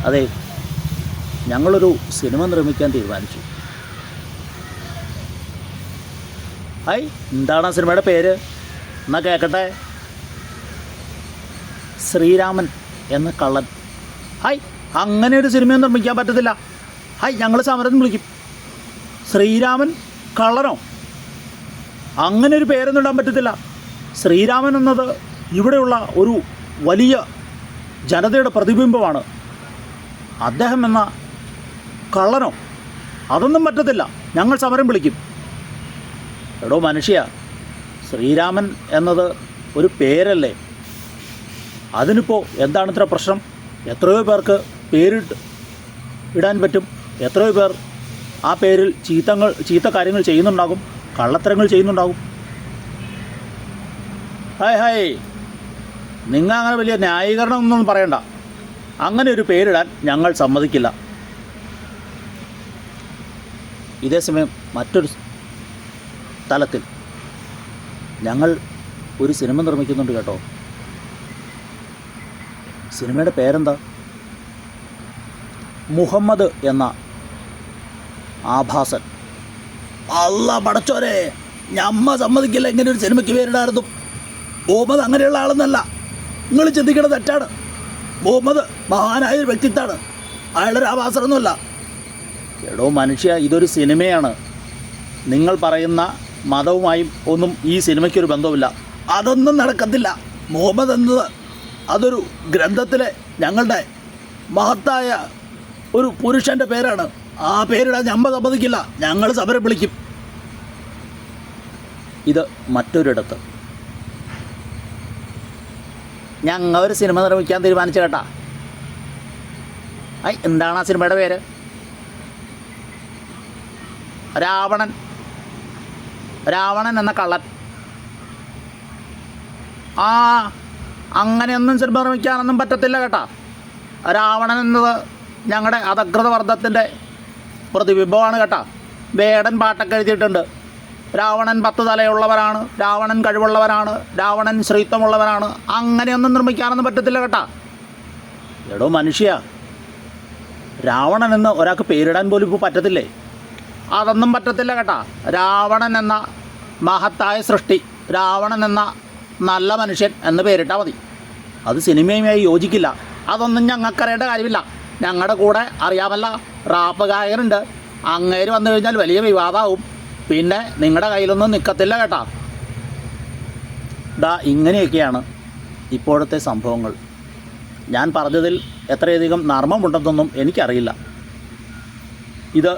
അതെ, ഞങ്ങളൊരു സിനിമ നിർമ്മിക്കാൻ തീരുമാനിച്ചു. ഹായ്, എന്താണ് ആ സിനിമയുടെ പേര്? എന്നാൽ കേൾക്കട്ടെ. ശ്രീരാമൻ എന്ന കള്ളൻ. ഹായ്, അങ്ങനെ ഒരു സിനിമയും നിർമ്മിക്കാൻ പറ്റത്തില്ല. ഹായ്, ഞങ്ങൾ സമരം വിളിക്കും. ശ്രീരാമൻ കള്ളനോ? അങ്ങനെ ഒരു പേരൊന്നും ഇടാൻ പറ്റത്തില്ല. ശ്രീരാമൻ എന്നത് ഇവിടെയുള്ള ഒരു വലിയ ജനതയുടെ പ്രതിബിംബമാണ്. അദ്ദേഹം എന്ന കള്ളനോ? അതൊന്നും പറ്റത്തില്ല, ഞങ്ങൾ സമരം വിളിക്കും. എടോ മനുഷ്യ, ശ്രീരാമൻ എന്നത് ഒരു പേരല്ലേ? അതിനിപ്പോൾ എന്താണ് ഇത്ര പ്രശ്നം? എത്രയോ പേർക്ക് ഇടാൻ പറ്റും. എത്രയോ പേർ ആ പേരിൽ ചീത്ത കാര്യങ്ങൾ ചെയ്യുന്നുണ്ടാകും, കള്ളത്തരങ്ങൾ ചെയ്യുന്നുണ്ടാകും. ഹായ്, നിങ്ങൾ അങ്ങനെ വലിയ ന്യായീകരണം ഒന്നും പറയണ്ട. അങ്ങനെ ഒരു പേരിടാൻ ഞങ്ങൾ സമ്മതിക്കില്ല. ഇതേസമയം മറ്റൊരു തലത്തിൽ ഞങ്ങൾ ഒരു സിനിമ നിർമ്മിക്കുന്നുണ്ട് കേട്ടോ. സിനിമയുടെ പേരെന്താ? മുഹമ്മദ് എന്ന ആഭാസൻ. അല്ലാ പടച്ചോരെ, ഞമ്മ സമ്മതിക്കില്ല ഇങ്ങനെ ഒരു സിനിമയ്ക്ക് പേരിടായിരുന്നു. മുഹമ്മദ് അങ്ങനെയുള്ള ആളെന്നല്ല, നിങ്ങൾ ചിന്തിക്കുന്നത് തെറ്റാണ്. മുഹമ്മദ് മഹാനായൊരു വ്യക്തിത്വമാണ്, അയാളൊരു ആഭാസനൊന്നുമല്ല. എടോ മനുഷ്യ, ഇതൊരു സിനിമയാണ്. നിങ്ങൾ പറയുന്ന മതവുമായും ഒന്നും ഈ സിനിമയ്ക്കൊരു ബന്ധവുമില്ല. അതൊന്നും നടക്കത്തില്ല. മുഹമ്മദ് എന്നത് അതൊരു ഗ്രന്ഥത്തിലെ ഞങ്ങളുടെ മഹത്തായ ഒരു പുരുഷൻ്റെ പേരാണ്. ആ പേരിടാൻ ഞമ്മ സമ്മതിക്കില്ല, ഞങ്ങൾ സമരം വിളിക്കും. ഇത് മറ്റൊരിടത്ത് ഞങ്ങൾ ഒരു സിനിമ നിർമ്മിക്കാൻ തീരുമാനിച്ചു കേട്ടാ. എന്താണ് ആ സിനിമയുടെ പേര്? രാവണൻ എന്ന കള്ളൻ. അങ്ങനെയൊന്നും സിനിമ നിർമ്മിക്കാനൊന്നും പറ്റത്തില്ല കേട്ടാ. രാവണൻ എന്നത് ഞങ്ങളുടെ അധകൃത വർദ്ധത്തിൻ്റെ പ്രതിബിംബമാണ് കേട്ടാ. വേടൻ പാട്ടൊക്കെ എഴുതിയിട്ടുണ്ട്. രാവണൻ 10 തലയുള്ളവരാണ്, രാവണൻ കഴിവുള്ളവരാണ്, രാവണൻ ശ്രീത്വമുള്ളവരാണ്. അങ്ങനെയൊന്നും നിർമ്മിക്കാനൊന്നും പറ്റത്തില്ല കേട്ടാ. എടോ മനുഷ്യ, രാവണൻ എന്ന് ഒരാൾക്ക് പേരിടാൻ പോലും ഇപ്പോൾ പറ്റത്തില്ലേ? അതൊന്നും പറ്റത്തില്ല കേട്ടാ. രാവണൻ എന്ന മഹത്തായ സൃഷ്ടി, രാവണൻ എന്ന നല്ല മനുഷ്യൻ എന്ന് പേരിട്ടാൽ മതി. അത് സിനിമയുമായി യോജിക്കില്ല. അതൊന്നും ഞങ്ങൾക്കറിയേണ്ട കാര്യമില്ല. ഞങ്ങളുടെ കൂടെ അറിയാമല്ല, റാപ്പ് ഗായകനുണ്ട്. അങ്ങേര് വന്നു കഴിഞ്ഞാൽ വലിയ വിവാദമാവും. പിന്നെ നിങ്ങളുടെ കയ്യിലൊന്നും നിൽക്കത്തില്ല കേട്ടാ. ഇങ്ങനെയൊക്കെയാണ് ഇപ്പോഴത്തെ സംഭവങ്ങൾ. ഞാൻ പറഞ്ഞതിൽ എത്രയധികം നർമ്മമുണ്ടെന്നൊന്നും എനിക്കറിയില്ല. ഇത്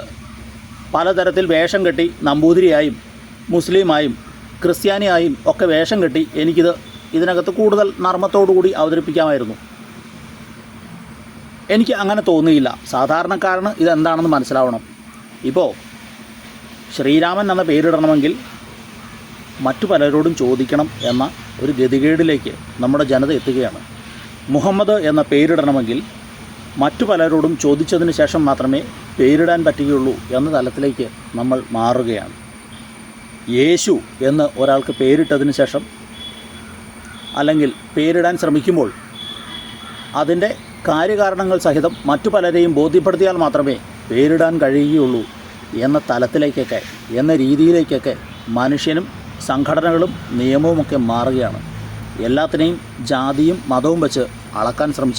പലതരത്തിൽ വേഷം കെട്ടി നമ്പൂതിരിയായും മുസ്ലിമായും ക്രിസ്ത്യാനിയായും ഒക്കെ വേഷം കെട്ടി ഇതിനകത്ത് കൂടുതൽ നർമ്മത്തോടുകൂടി അവതരിപ്പിക്കാമായിരുന്നു. എനിക്ക് അങ്ങനെ തോന്നിയില്ല. സാധാരണക്കാരന് ഇതെന്താണെന്ന് മനസ്സിലാവണം. ഇപ്പോൾ ശ്രീരാമൻ എന്ന പേരിടണമെങ്കിൽ മറ്റു പലരോടും ചോദിക്കണം എന്ന ഒരു ഗതികേടിലേക്ക് നമ്മുടെ ജനത എത്തുകയാണ്. മുഹമ്മദ് എന്ന പേരിടണമെങ്കിൽ മറ്റു പലരോടും ചോദിച്ചതിന് ശേഷം മാത്രമേ പേരിടാൻ പറ്റുകയുള്ളൂ എന്ന തലത്തിലേക്ക് നമ്മൾ മാറുകയാണ്. യേശു എന്ന് ഒരാൾക്ക് പേരിട്ടതിന് ശേഷം അല്ലെങ്കിൽ പേരിടാൻ ശ്രമിക്കുമ്പോൾ അതിൻ്റെ കാര്യകാരണങ്ങൾ സഹിതം മറ്റു പലരെയും ബോധ്യപ്പെടുത്തിയാൽ മാത്രമേ പേരിടാൻ കഴിയുകയുള്ളൂ എന്ന തലത്തിലേക്കൊക്കെ, എന്ന രീതിയിലേക്കൊക്കെ മനുഷ്യനും സംഘടനകളും നിയമവുമൊക്കെ മാറുകയാണ്. എല്ലാത്തിനെയും ജാതിയും മതവും വെച്ച് അളക്കാൻ ശ്രമിച്ച